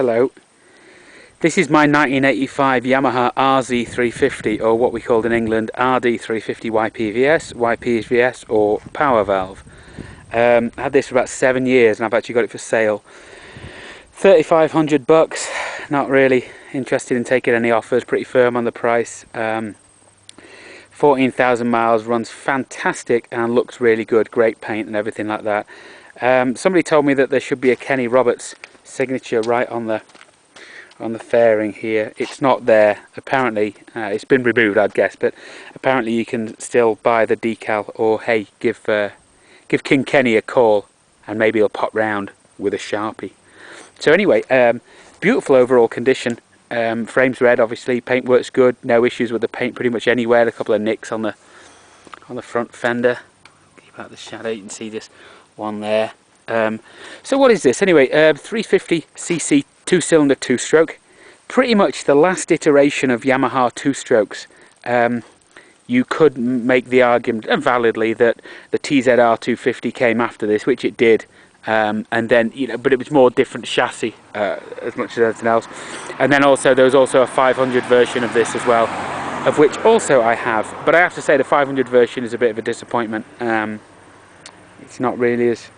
Hello. This is my 1985 Yamaha RZ350, or what we called in England RD350YPVS, YPVS, or power valve. I had this for about 7 years and I've actually got it for sale. $3,500, not really interested in taking any offers, pretty firm on the price. 14,000 miles, runs fantastic and looks really good, great paint and everything like that. Somebody told me that there should be a Kenny Roberts signature right on the fairing here. It's not there apparently. It's been removed, I'd guess, but apparently you can still buy the decal, or hey, give King Kenny a call and maybe he'll pop round with a Sharpie. So anyway, beautiful overall condition. Frame's red, obviously. Paint works good, no issues with the paint pretty much anywhere. A couple of nicks on the front fender. Keep out the shadow, you can see this one there. So what is this anyway? 350cc 2-cylinder 2-stroke, pretty much the last iteration of Yamaha 2-strokes. You could make the argument, and validly, that the TZR 250 came after this, which it did, and then, you know, but it was more different chassis as much as anything else. And then also there was also a 500 version of this as well, of which also I have. But I have to say the 500 version is a bit of a disappointment. It's not really as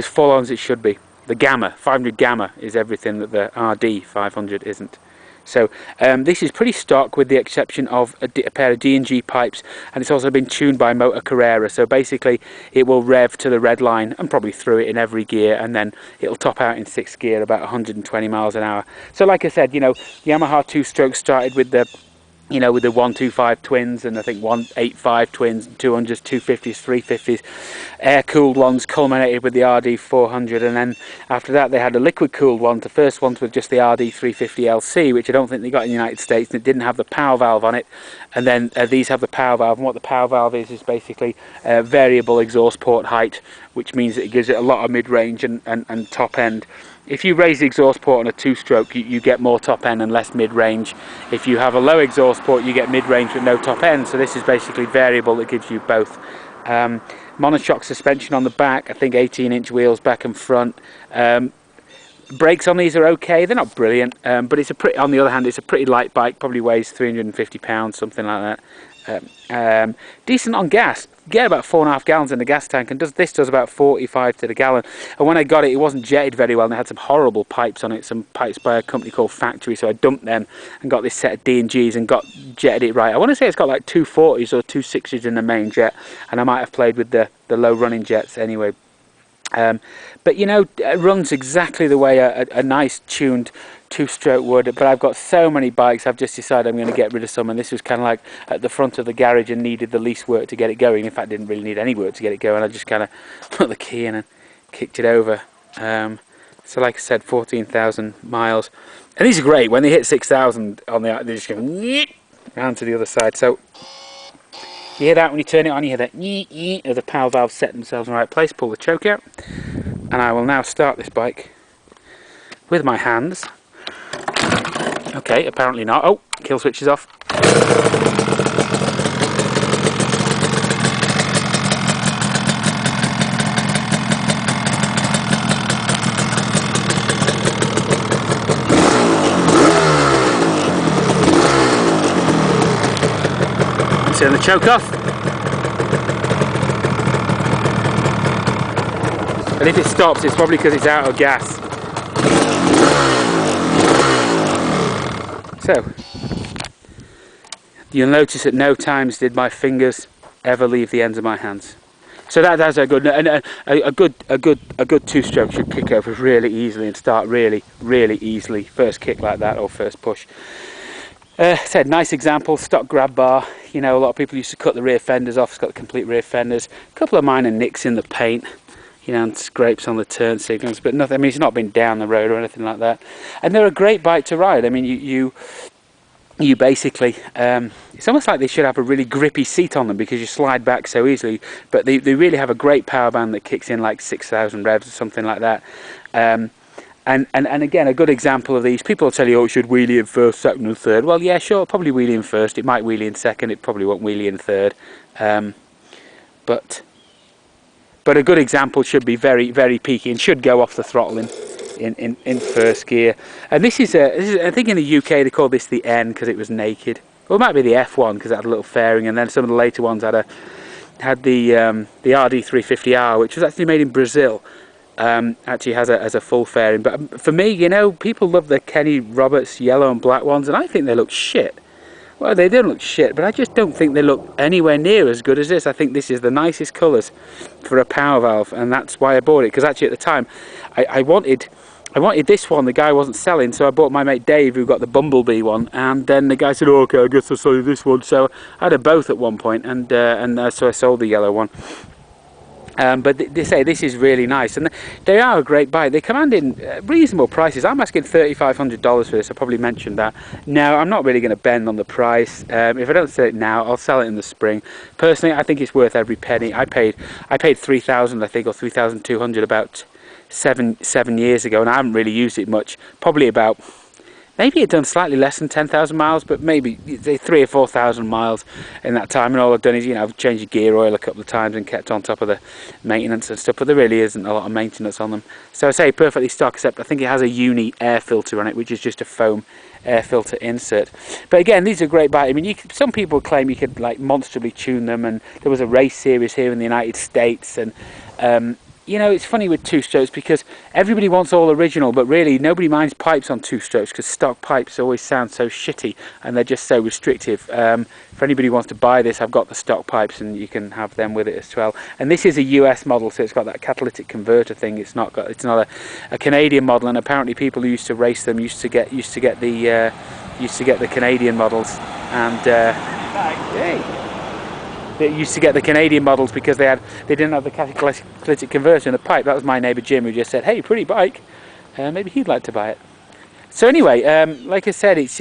full on as it should be. The Gamma, 500 Gamma, is everything that the RD 500 isn't. So this is pretty stock with the exception of a pair of D&G pipes, and it's also been tuned by Motor Carrera, so basically it will rev to the red line and probably through it in every gear, and then it'll top out in 6th gear about 120 miles an hour. So like I said, you know, Yamaha 2-stroke started with the, you know, with the 125 twins, and I think 185 twins, 200s, 250s, 350s, air-cooled ones, culminated with the RD400, and then after that they had a liquid-cooled one. The first ones were just the RD350LC, which I don't think they got in the United States, and it didn't have the power valve on it. And then these have the power valve, and what the power valve is basically variable exhaust port height, which means that it gives it a lot of mid-range and top end. If you raise the exhaust port on a 2-stroke, you get more top end and less mid-range. If you have a low exhaust port, you get mid-range with no top end. So this is basically variable that gives you both. Monoshock suspension on the back, I think 18-inch wheels back and front. Brakes on these are okay, they're not brilliant, but it's a pretty, on the other hand, it's a pretty light bike, probably weighs 350 pounds, something like that. Decent on gas, get about 4.5 gallons in the gas tank, and this does about 45 to the gallon. And when I got it, it wasn't jetted very well, and it had some horrible pipes on it, some pipes by a company called Factory, so I dumped them and got this set of D&Gs and jetted it right. I want to say it's got like 240s or 260s in the main jet, and I might have played with the low running jets anyway. But you know, it runs exactly the way a nice tuned 2-stroke would, but I've got so many bikes, I've just decided I'm going to get rid of some, and this was kind of like at the front of the garage and needed the least work to get it going. In fact, didn't really need any work to get it going. I just kind of put the key in and kicked it over. So like I said, 14,000 miles, and these are great. When they hit 6,000 on the, they just go round to the other side. So you hear that when you turn it on, you hear that as the power valves set themselves in the right place. Pull the choke out, and I will now start this bike with my hands. Okay, apparently not. Oh, kill switch is off. Turn the choke off. And if it stops, it's probably because it's out of gas. So, you'll notice at no times did my fingers ever leave the ends of my hands. So that's a good, a good 2-stroke should kick over really easily and start really easily. First kick like that, or first push. Said nice example, stock grab bar. You know, a lot of people used to cut the rear fenders off. It's got the complete rear fenders. A couple of minor nicks in the paint, you know, and scrapes on the turn signals, but nothing. I mean, it's not been down the road or anything like that. And they're a great bike to ride. I mean, you basically, it's almost like they should have a really grippy seat on them because you slide back so easily. But they really have a great power band that kicks in like 6,000 revs or something like that. And again, a good example of these, people will tell you, oh, it should wheelie in first, second and third. Well, yeah, sure, probably wheelie in first. It might wheelie in second. It probably won't wheelie in third. But a good example should be very, very peaky and should go off the throttle in first gear. And this is I think in the UK they call this the N because it was naked. Well, it might be the F1 because it had a little fairing, and then some of the later ones had the RD350R, which was actually made in Brazil. Actually has a full fairing. But for me, you know, people love the Kenny Roberts yellow and black ones, and I think they look shit. Well, they don't look shit, but I just don't think they look anywhere near as good as this. I think this is the nicest colours for a power valve, and that's why I bought it. Because actually at the time, I wanted this one. The guy wasn't selling, so I bought my mate Dave, who got the Bumblebee one. And then the guy said, "Oh, okay, I guess I'll sell you this one." So I had both at one point, and so I sold the yellow one. But they say this is really nice, and they are a great bike. They command in reasonable prices. I'm asking $3,500 for this. I probably mentioned that. No, I'm not really going to bend on the price. If I don't sell it now, I'll sell it in the spring. Personally, I think it's worth every penny. I paid $3,000, I think, or $3,200 about seven years ago, and I haven't really used it much. Probably about, maybe it's done slightly less than 10,000 miles, but maybe 3,000 or 4,000 miles in that time. And all I've done is, you know, I've changed the gear oil a couple of times and kept on top of the maintenance and stuff, but there really isn't a lot of maintenance on them. So I say perfectly stock, except I think it has a uni air filter on it, which is just a foam air filter insert. But again, these are great bikes. I mean, some people claim you could like monstrably tune them, and there was a race series here in the United States, and you know, it's funny with two-strokes because everybody wants all original, but really nobody minds pipes on two-strokes because stock pipes always sound so shitty and they're just so restrictive. If anybody who wants to buy this, I've got the stock pipes and you can have them with it as well. And this is a US model, so it's got that catalytic converter thing. It's not a Canadian model, and apparently people who used to race them used to get the Canadian models, and they used to get the Canadian models because they didn't have the catalytic converter in the pipe. That was my neighbour Jim, who just said, "Hey, pretty bike, maybe he'd like to buy it." So anyway, like I said, it's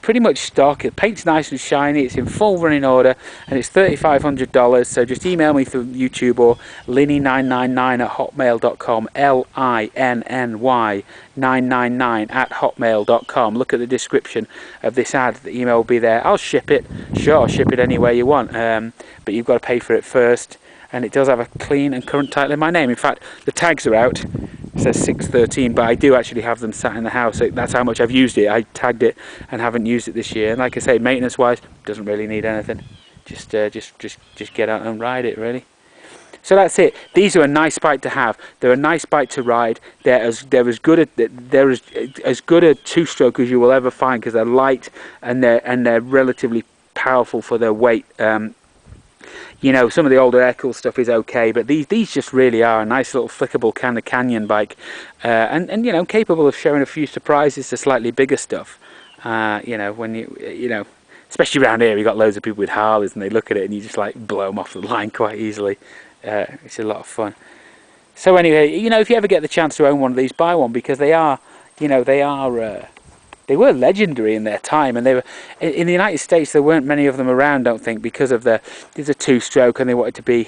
pretty much stock. It paint's nice and shiny. It's in full running order, and it's $3,500. So just email me through YouTube or linny999@hotmail.com. LINNY999@hotmail.com. Look at the description of this ad. The email will be there. I'll ship it. Sure, I'll ship it anywhere you want. But you've got to pay for it first. And it does have a clean and current title in my name. In fact, the tags are out. It says 613, but I do actually have them sat in the house. So that's how much I've used it. I tagged it and haven't used it this year. And like I say, maintenance-wise, doesn't really need anything. Just get out and ride it, really. So that's it. These are a nice bike to have. They're a nice bike to ride. They're as good a two-stroke as you will ever find because they're light and they're relatively powerful for their weight. You know, some of the older air-cooled stuff is okay, but these just really are a nice little flickable kind of canyon bike, and you know, capable of showing a few surprises to slightly bigger stuff. You know, when you know, especially around here, you got loads of people with Harleys, and they look at it and you just like blow them off the line quite easily. It's a lot of fun. So anyway, you know, if you ever get the chance to own one of these, buy one, because they are, you know, they were legendary in their time, and they were in the United States. There weren't many of them around, don't think, because of there's a two-stroke, and they wanted to be.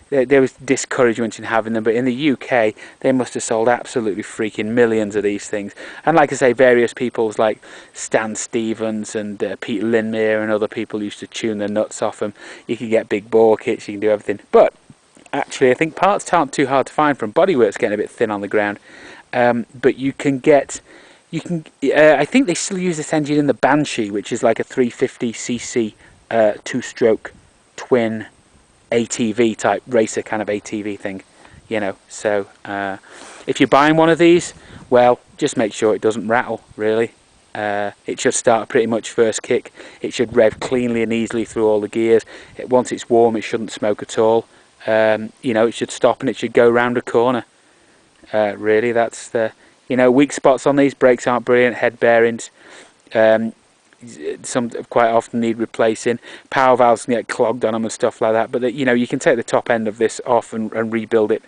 There was discouragement in having them, but in the UK, they must have sold absolutely freaking millions of these things. And like I say, various peoples like Stan Stevens and Pete Lindmere and other people used to tune the nuts off them. You can get big bore kits, you can do everything. But actually, I think parts aren't too hard to find from. Bodywork's getting a bit thin on the ground, but you can get. I think they still use this engine in the Banshee, which is like a 350cc two-stroke twin ATV type racer kind of ATV thing, you know. So if you're buying one of these, well, just make sure it doesn't rattle, really. It should start pretty much first kick. It should rev cleanly and easily through all the gears. Once it's warm, it shouldn't smoke at all. You know, it should stop and it should go round a corner. Really, that's the... You know, weak spots on these. Brakes aren't brilliant. Head bearings, some quite often need replacing. Power valves can get clogged on them and stuff like that. But you know, you can take the top end of this off and rebuild it.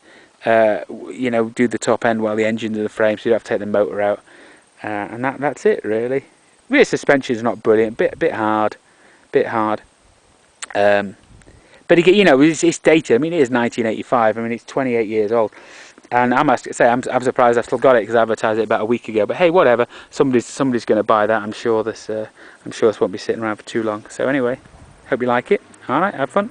You know, do the top end while the engine's in the frame, so you don't have to take the motor out. And that's it, really. Rear suspension is not brilliant. Bit hard. But again, you know, it's dated. I mean, it is 1985. I mean, it's 28 years old. And I must say, I'm surprised I've still got it, because I advertised it about a week ago. But hey, whatever. Somebody's going to buy that. I'm sure this won't be sitting around for too long. So anyway, hope you like it. All right, have fun.